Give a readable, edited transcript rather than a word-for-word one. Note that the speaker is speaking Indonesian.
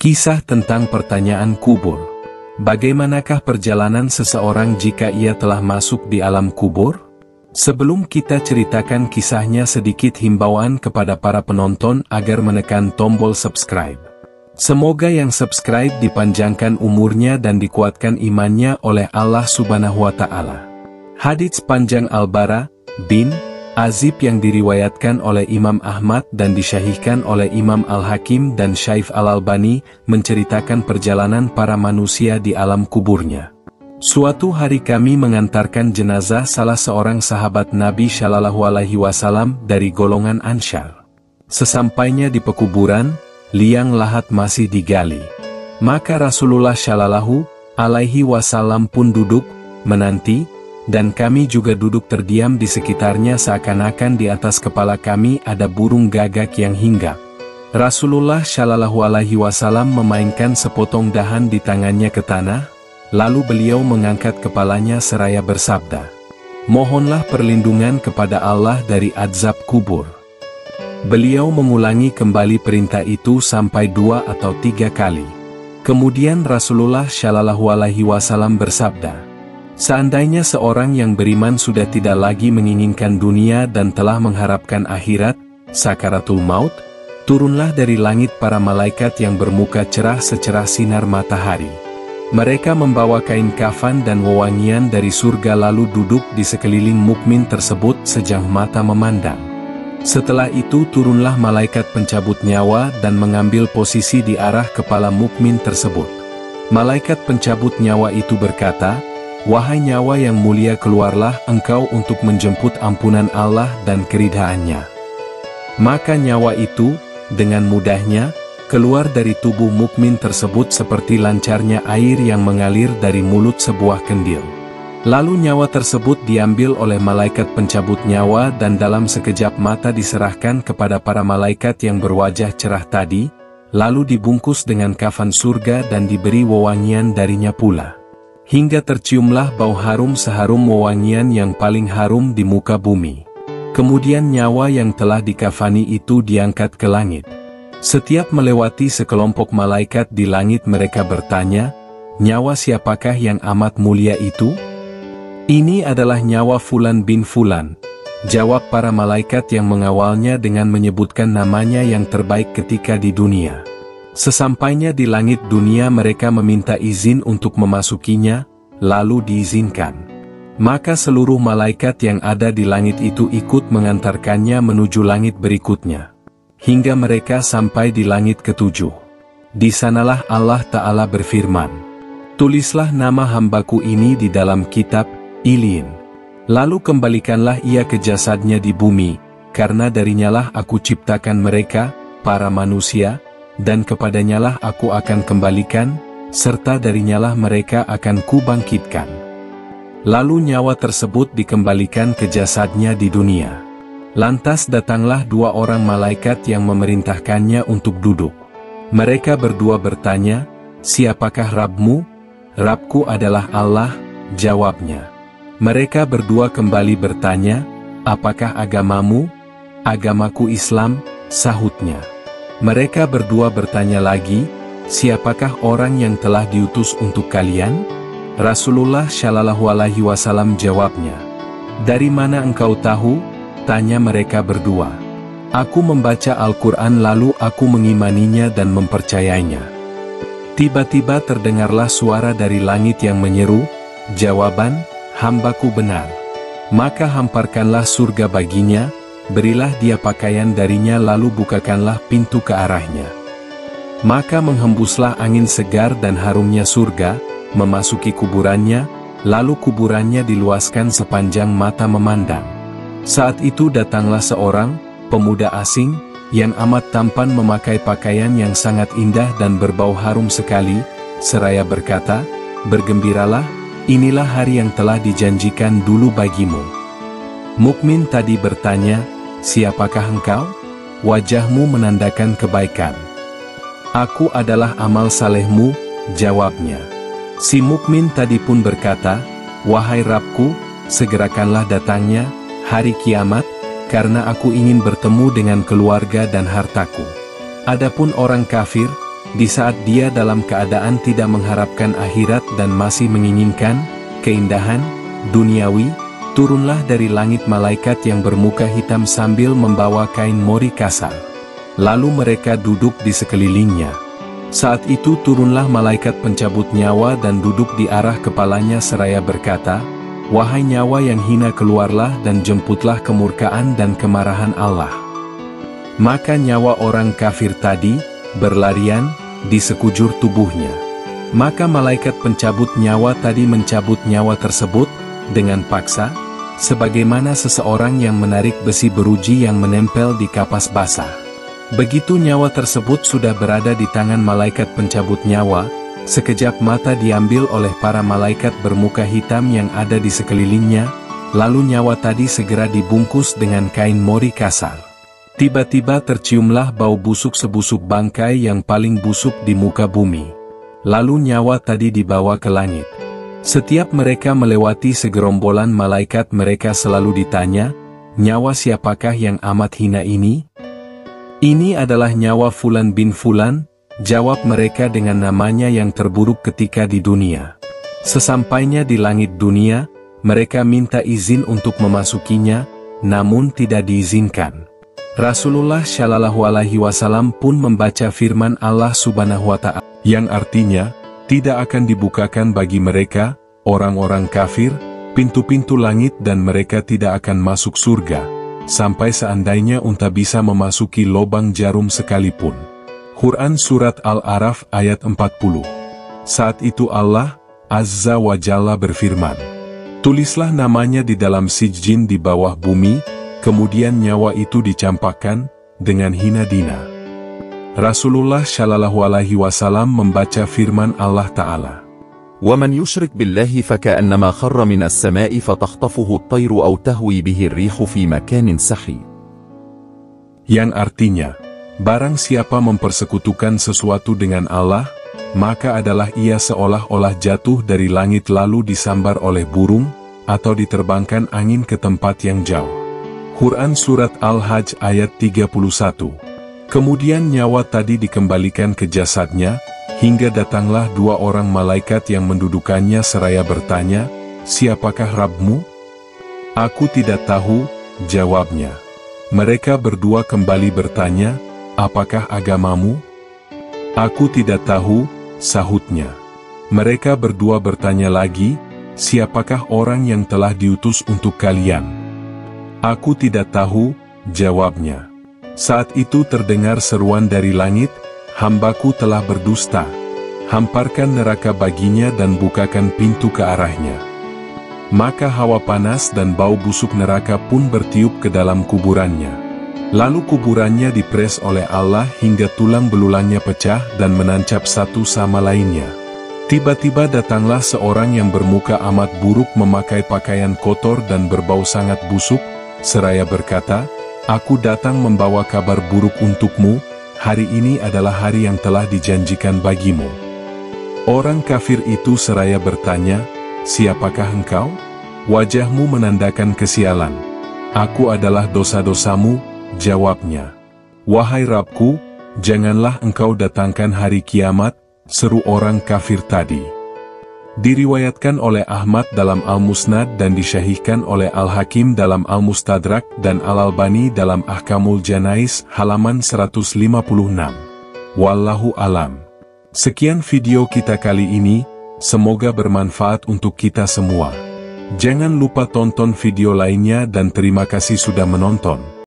Kisah tentang pertanyaan kubur. Bagaimanakah perjalanan seseorang jika ia telah masuk di alam kubur? Sebelum kita ceritakan kisahnya, sedikit himbauan kepada para penonton agar menekan tombol subscribe. Semoga yang subscribe dipanjangkan umurnya dan dikuatkan imannya oleh Allah Subhanahu wa Ta'ala. Hadits panjang Al-Bara bin Azib yang diriwayatkan oleh Imam Ahmad dan disyahihkan oleh Imam Al-Hakim dan Syaikh Al-Albani menceritakan perjalanan para manusia di alam kuburnya. Suatu hari kami mengantarkan jenazah salah seorang sahabat Nabi Shallallahu Alaihi Wasallam dari golongan Ansyar. Sesampainya di pekuburan, liang lahat masih digali. Maka Rasulullah Shallallahu Alaihi Wasallam pun duduk, menanti, dan kami juga duduk terdiam di sekitarnya seakan-akan di atas kepala kami ada burung gagak yang hinggap. Rasulullah Shallallahu Alaihi Wasallam memainkan sepotong dahan di tangannya ke tanah, lalu beliau mengangkat kepalanya seraya bersabda, "Mohonlah perlindungan kepada Allah dari azab kubur." Beliau mengulangi kembali perintah itu sampai 2 atau 3 kali. Kemudian Rasulullah Shallallahu Alaihi Wasallam bersabda, "Seandainya seorang yang beriman sudah tidak lagi menginginkan dunia dan telah mengharapkan akhirat, sakaratul maut, turunlah dari langit para malaikat yang bermuka cerah secerah sinar matahari. Mereka membawa kain kafan dan wewangian dari surga lalu duduk di sekeliling mukmin tersebut sejauh mata memandang. Setelah itu turunlah malaikat pencabut nyawa dan mengambil posisi di arah kepala mukmin tersebut. Malaikat pencabut nyawa itu berkata, 'Wahai nyawa yang mulia, keluarlah engkau untuk menjemput ampunan Allah dan keridhaannya.' Maka nyawa itu, dengan mudahnya, keluar dari tubuh mukmin tersebut seperti lancarnya air yang mengalir dari mulut sebuah kendil. Lalu nyawa tersebut diambil oleh malaikat pencabut nyawa dan dalam sekejap mata diserahkan kepada para malaikat yang berwajah cerah tadi, lalu dibungkus dengan kafan surga dan diberi wewangian darinya pula. Hingga terciumlah bau harum seharum wewangian yang paling harum di muka bumi. Kemudian nyawa yang telah dikafani itu diangkat ke langit. Setiap melewati sekelompok malaikat di langit mereka bertanya, 'Nyawa siapakah yang amat mulia itu?' 'Ini adalah nyawa Fulan bin Fulan,' jawab para malaikat yang mengawalnya dengan menyebutkan namanya yang terbaik ketika di dunia. Sesampainya di langit dunia mereka meminta izin untuk memasukinya, lalu diizinkan. Maka seluruh malaikat yang ada di langit itu ikut mengantarkannya menuju langit berikutnya. Hingga mereka sampai di langit ke-7. Di sanalah Allah Ta'ala berfirman, 'Tulislah nama hambaku ini di dalam kitab Ilin. Lalu kembalikanlah ia ke jasadnya di bumi, karena darinyalah aku ciptakan mereka, para manusia, dan kepadanyalah aku akan kembalikan, serta darinyalah mereka akan kubangkitkan.' Lalu nyawa tersebut dikembalikan ke jasadnya di dunia. Lantas datanglah 2 orang malaikat yang memerintahkannya untuk duduk. Mereka berdua bertanya, 'Siapakah Rabbmu?' 'Rabbku adalah Allah,' jawabnya. Mereka berdua kembali bertanya, 'Apakah agamamu?' 'Agamaku Islam,' sahutnya. Mereka berdua bertanya lagi, 'Siapakah orang yang telah diutus untuk kalian?' Rasulullah Shallallahu Alaihi Wasallam jawabnya, 'Dari mana engkau tahu?' tanya mereka berdua. 'Aku membaca Al-Quran lalu aku mengimaninya dan mempercayainya.' Tiba-tiba terdengarlah suara dari langit yang menyeru, jawaban, 'Hambaku benar. Maka hamparkanlah surga baginya, berilah dia pakaian darinya lalu bukakanlah pintu ke arahnya.' Maka menghembuslah angin segar dan harumnya surga, memasuki kuburannya, lalu kuburannya diluaskan sepanjang mata memandang. Saat itu datanglah seorang pemuda asing, yang amat tampan memakai pakaian yang sangat indah dan berbau harum sekali, seraya berkata, 'Bergembiralah, inilah hari yang telah dijanjikan dulu bagimu.' Mukmin tadi bertanya, 'Siapakah engkau?' 'Wajahmu menandakan kebaikan.' 'Aku adalah amal salehmu,' jawabnya. Si mukmin tadi pun berkata, 'Wahai Rabbku, segerakanlah datangnya hari kiamat, karena aku ingin bertemu dengan keluarga dan hartaku.' Adapun orang kafir, di saat dia dalam keadaan tidak mengharapkan akhirat dan masih menginginkan keindahan duniawi, turunlah dari langit malaikat yang bermuka hitam sambil membawa kain mori kasar. Lalu mereka duduk di sekelilingnya. Saat itu turunlah malaikat pencabut nyawa dan duduk di arah kepalanya seraya berkata, "Wahai nyawa yang hina, keluarlah dan jemputlah kemurkaan dan kemarahan Allah." Maka nyawa orang kafir tadi berlarian di sekujur tubuhnya. Maka malaikat pencabut nyawa tadi mencabut nyawa tersebut dengan paksa, sebagaimana seseorang yang menarik besi beruji yang menempel di kapas basah. Begitu nyawa tersebut sudah berada di tangan malaikat pencabut nyawa, sekejap mata diambil oleh para malaikat bermuka hitam yang ada di sekelilingnya, lalu nyawa tadi segera dibungkus dengan kain mori kasar. Tiba-tiba terciumlah bau busuk sebusuk bangkai yang paling busuk di muka bumi. Lalu nyawa tadi dibawa ke langit. Setiap mereka melewati segerombolan malaikat, mereka selalu ditanya, "Nyawa siapakah yang amat hina ini?" "Ini adalah nyawa Fulan bin Fulan," jawab mereka dengan namanya yang terburuk ketika di dunia. Sesampainya di langit dunia, mereka minta izin untuk memasukinya, namun tidak diizinkan. Rasulullah Shallallahu Alaihi Wasallam pun membaca firman Allah Subhanahu Wa Ta'ala, yang artinya, tidak akan dibukakan bagi mereka, orang-orang kafir, pintu-pintu langit dan mereka tidak akan masuk surga, sampai seandainya unta bisa memasuki lubang jarum sekalipun. Quran Surat Al-A'raf ayat 40. Saat itu Allah Azza wa Jalla berfirman, "Tulislah namanya di dalam sijjin di bawah bumi," kemudian nyawa itu dicampakkan dengan hina dina. Rasulullah Shallallahu Alaihi Wasallam membaca firman Allah Ta'ala, وَمَنْ يُشْرِكْ بِاللَّهِ فَكَأَنَّمَا خَرَّ مِنَ السَّمَاءِ فَتَخْطَفُهُ الطَّيْرُ أَوْ تَهْوِي بِهِ الرِّيحُ فِي مَكَانٍ سَحِيقٍ. Yang artinya, barang siapa mempersekutukan sesuatu dengan Allah, maka adalah ia seolah-olah jatuh dari langit lalu disambar oleh burung, atau diterbangkan angin ke tempat yang jauh. Quran Surat Al-Hajj ayat 31. Kemudian nyawa tadi dikembalikan ke jasadnya, hingga datanglah dua orang malaikat yang mendudukannya seraya bertanya, "Siapakah Rabbmu?" "Aku tidak tahu," jawabnya. Mereka berdua kembali bertanya, "Apakah agamamu?" "Aku tidak tahu," sahutnya. Mereka berdua bertanya lagi, "Siapakah orang yang telah diutus untuk kalian?" "Aku tidak tahu," jawabnya. Saat itu terdengar seruan dari langit, "Hambaku telah berdusta. Hamparkan neraka baginya dan bukakan pintu ke arahnya." Maka hawa panas dan bau busuk neraka pun bertiup ke dalam kuburannya. Lalu kuburannya dipres oleh Allah hingga tulang belulangnya pecah dan menancap satu sama lainnya. Tiba-tiba datanglah seorang yang bermuka amat buruk memakai pakaian kotor dan berbau sangat busuk, seraya berkata, "Aku datang membawa kabar buruk untukmu, hari ini adalah hari yang telah dijanjikan bagimu." Orang kafir itu seraya bertanya, "Siapakah engkau?" "Wajahmu menandakan kesialan." "Aku adalah dosa-dosamu," jawabnya. "Wahai Rabbku, janganlah engkau datangkan hari kiamat," seru orang kafir tadi. Diriwayatkan oleh Ahmad dalam Al-Musnad dan disyahihkan oleh Al-Hakim dalam Al-Mustadrak dan Al-Albani dalam Ahkamul Janais halaman 156. Wallahu alam. Sekian video kita kali ini, semoga bermanfaat untuk kita semua. Jangan lupa tonton video lainnya dan terima kasih sudah menonton.